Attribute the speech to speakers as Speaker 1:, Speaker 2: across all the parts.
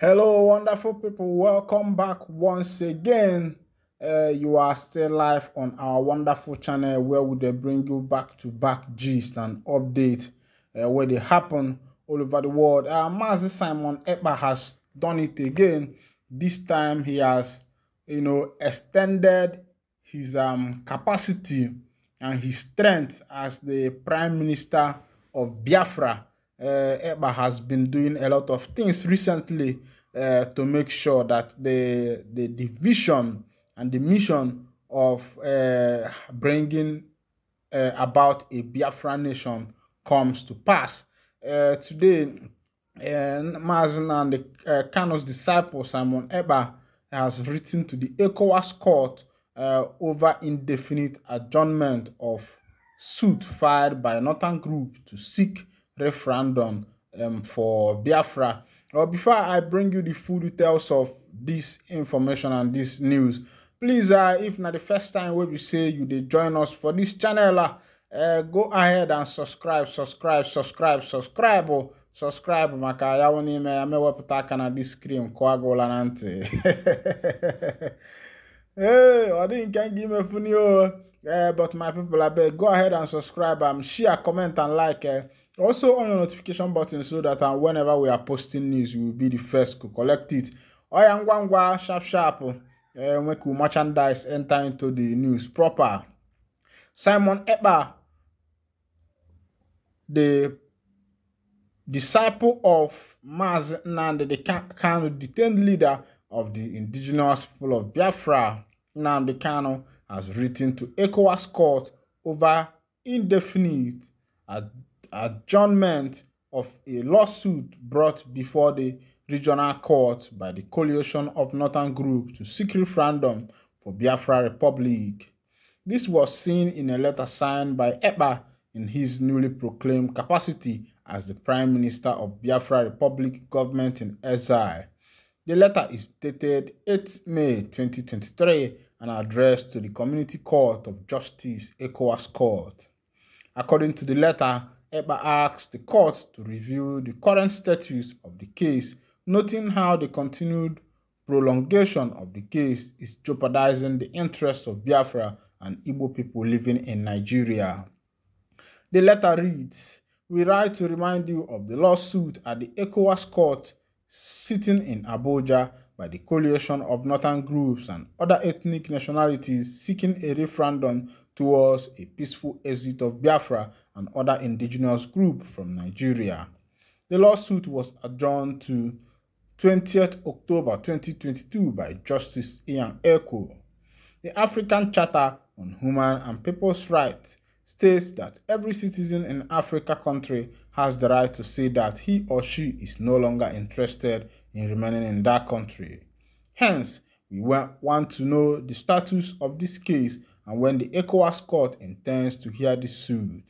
Speaker 1: Hello, wonderful people. Welcome back once again. You are still live on our wonderful channel where we dey bring you back-to-back gist and update where they happen all over the world. Mazi Simon Ekpa has done it again. This time he has, extended his capacity and his strength as the Prime Minister of Biafra. Ekpa has been doing a lot of things recently to make sure that the vision and the mission of bringing about a Biafra nation comes to pass. Today, Mazen and the Kano's disciple Simon Ekpa has written to the ECOWAS court over indefinite adjournment of suit filed by a northern group to seek referendum for Biafra. Before I bring you the full details of this information and this news, please, if not the first time where we say you dey join us for this channel, go ahead and subscribe. Subscribe maka ya woni me amewepụta aka na this screen kwagụla na ntị. Hey, I didn't can give me funny but my people, I beg, go ahead and subscribe, share, comment, and like. Also on your notification button so that whenever we are posting news, you will be the first to collect it. Oyangwangwa, sharp. Make merchandise enter into the news proper. Simon Ekpa, the disciple of Mazi Nnamdi, the Kanu, detained leader of the indigenous people of Biafra, Nnamdi Kanu, has written to ECOWAS court over indefinite adjournment of a lawsuit brought before the regional court by the coalition of northern group to seek referendum for Biafra Republic. This was seen in a letter signed by Ekpa in his newly proclaimed capacity as the Prime Minister of Biafra Republic government in exile. The letter is dated 8 May 2023 and addressed to the Community Court of Justice, ECOWAS Court. According to the letter, Ekpa asked the court to review the current status of the case, noting how the continued prolongation of the case is jeopardizing the interests of Biafra and Igbo people living in Nigeria. The letter reads, "We write to remind you of the lawsuit at the ECOWAS court sitting in Abuja by the coalition of northern groups and other ethnic nationalities seeking a referendum towards a peaceful exit of Biafra and other indigenous groups from Nigeria. The lawsuit was adjourned to 20th October 2022 by Justice Ian Eko. The African Charter on Human and People's Rights states that every citizen in Africa country has the right to say that he or she is no longer interested in remaining in that country. Hence, we want to know the status of this case and when the ECOWAS court intends to hear this suit.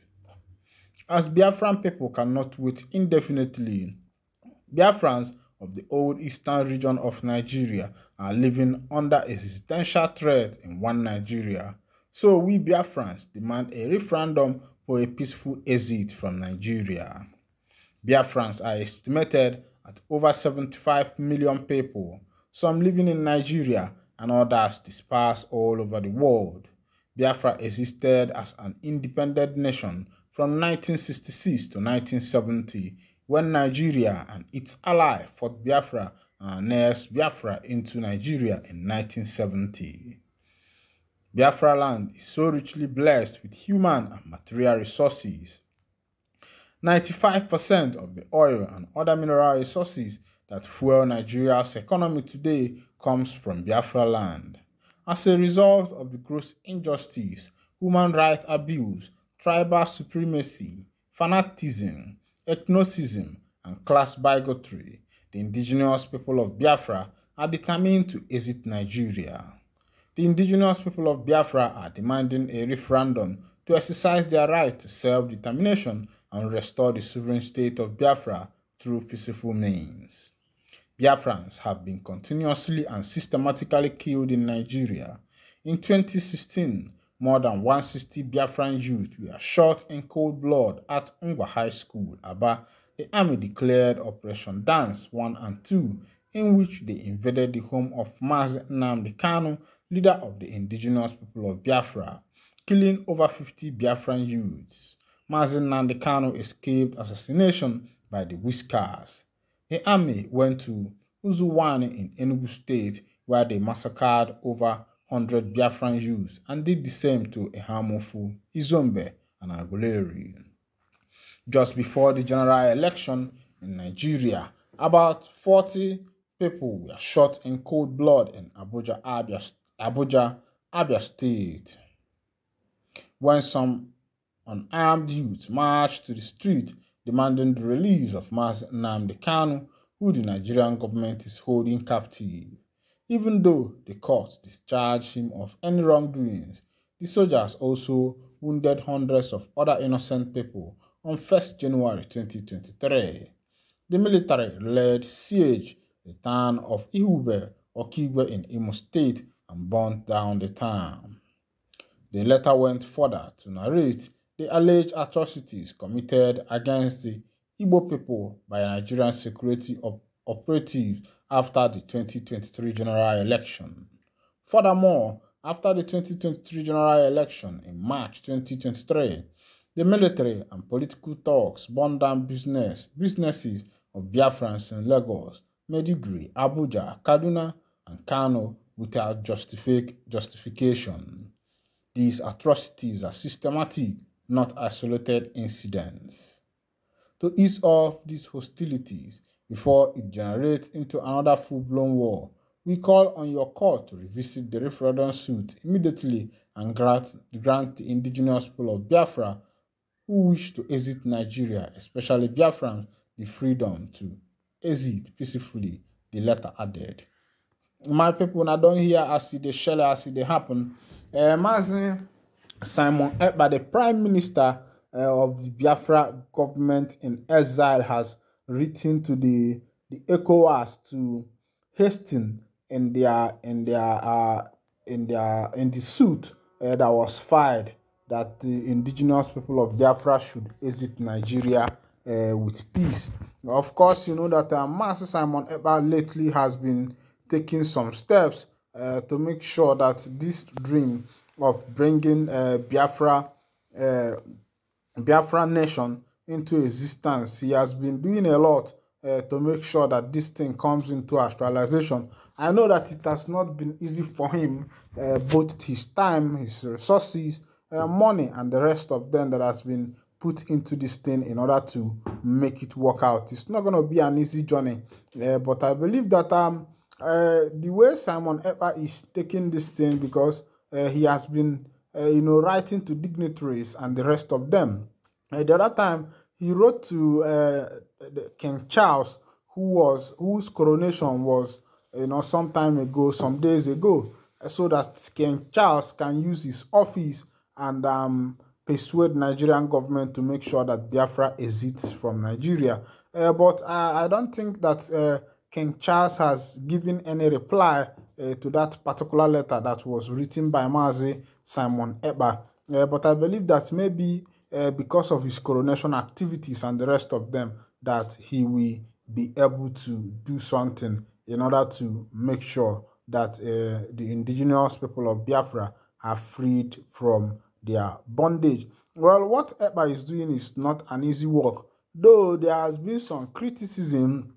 Speaker 1: As Biafran people cannot wait indefinitely, Biafrans of the old eastern region of Nigeria are living under existential threat in one Nigeria. So we Biafrans demand a referendum for a peaceful exit from Nigeria. Biafrans are estimated at over 75 million people, some living in Nigeria and others dispersed all over the world. Biafra existed as an independent nation from 1966 to 1970, when Nigeria and its ally fought Biafra and annexed Biafra into Nigeria in 1970. Biafra land is so richly blessed with human and material resources. 95% of the oil and other mineral resources that fuel Nigeria's economy today comes from Biafra land. As a result of the gross injustice, human rights abuse, tribal supremacy, fanaticism, ethnicism, and class bigotry, the indigenous people of Biafra are determined to exit Nigeria. The indigenous people of Biafra are demanding a referendum to exercise their right to self-determination and restore the sovereign state of Biafra through peaceful means. Biafrans have been continuously and systematically killed in Nigeria. In 2016, more than 160 Biafran youth were shot in cold blood at Ngwa High School, Aba. The army declared Operation Dance 1 and 2 in which they invaded the home of Mazi Nnamdi Kanu, leader of the indigenous people of Biafra, killing over 50 Biafran youths. Mazi Nnamdi Kanu escaped assassination by the Whiskers. The army went to Uzuwani in Enugu State, where they massacred over 100 Biafran youths and did the same to Ehamofu, Izombe, and Aguleri. Just before the general election in Nigeria, about 40 people were shot in cold blood in Abuja, Abia State, when some unarmed youth marched to the street demanding the release of Mazi Nnamdi Kanu, who the Nigerian government is holding captive. Even though the court discharged him of any wrongdoings, the soldiers also wounded hundreds of other innocent people on 1st January 2023. The military led siege the town of Ihube Okigwe in Imo State and burnt down the town. They later went further to narrate the alleged atrocities committed against the Igbo people by Nigerian security operatives after the 2023 general election. Furthermore, after the 2023 general election in March 2023, the military and political thugs burned down businesses of Biafrans in Lagos, Maiduguri, Abuja, Kaduna, and Kano without justification. These atrocities are systematic, not isolated incidents. To ease off these hostilities before it generates into another full-blown war, we call on your court to revisit the referendum suit immediately and grant the indigenous people of Biafra who wish to exit Nigeria, especially Biafrans, the freedom to exit peacefully, the letter added. My people, now don't hear as it shell as it happen. Mazi Simon Ekpa, the Prime Minister of the Biafra government in exile, has written to the ECOWAS to hasten in the suit that was filed that the indigenous people of Biafra should exit Nigeria with peace. Of course, you know that Mazi Simon Ekpa lately has been taking some steps to make sure that this dream of bringing Biafra nation into existence, he has been doing a lot to make sure that this thing comes into actualization. I know that it has not been easy for him, both his time, his resources, money, and the rest of them that has been put into this thing in order to make it work out. It's not going to be an easy journey, but I believe that the way Simon Ekpa is taking this thing, because he has been, writing to dignitaries and the rest of them. The other time, he wrote to King Charles, whose coronation was, some time ago, some days ago, so that King Charles can use his office and persuade Nigerian government to make sure that Biafra exits from Nigeria. But I don't think that King Charles has given any reply to that particular letter that was written by Mazi Simon Ekpa. But I believe that maybe because of his coronation activities and the rest of them, that he will be able to do something in order to make sure that the indigenous people of Biafra are freed from their bondage. Well, what Ekpa is doing is not an easy work, though there has been some criticism,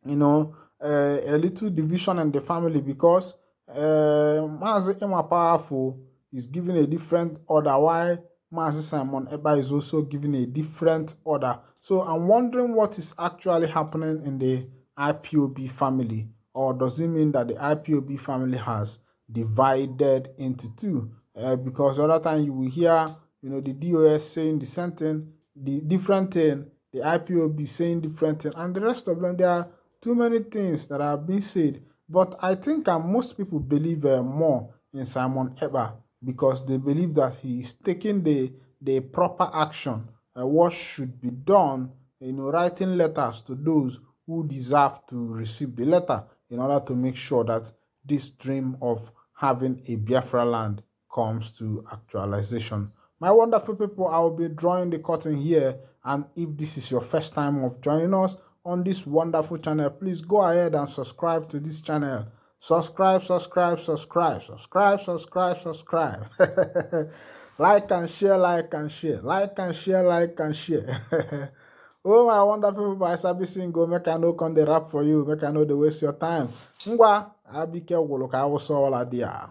Speaker 1: a little division in the family, because Mazi Emma Powerful is giving a different order, while Mazi Simon Ekpa is also giving a different order. So I'm wondering what is actually happening in the IPOB family, or does it mean that the IPOB family has divided into two? Because the other time you will hear, the DOS saying the same thing, the different thing, the IPOB saying different thing, and the rest of them. There are too many things that are being said. But I think most people believe more in Simon Ekpa, because they believe that he is taking the proper action, what should be done, writing letters to those who deserve to receive the letter, in order to make sure that this dream of having a Biafra land comes to actualization. My wonderful people, I will be drawing the curtain here, and if this is your first time of joining us on this wonderful channel, please go ahead and subscribe to this channel. Subscribe. Like and share. Oh, my wonderful people, I sabi single, make I no come the rap for you, make I know the waste your time. Ngwa, Abike Woloka, I was all idea.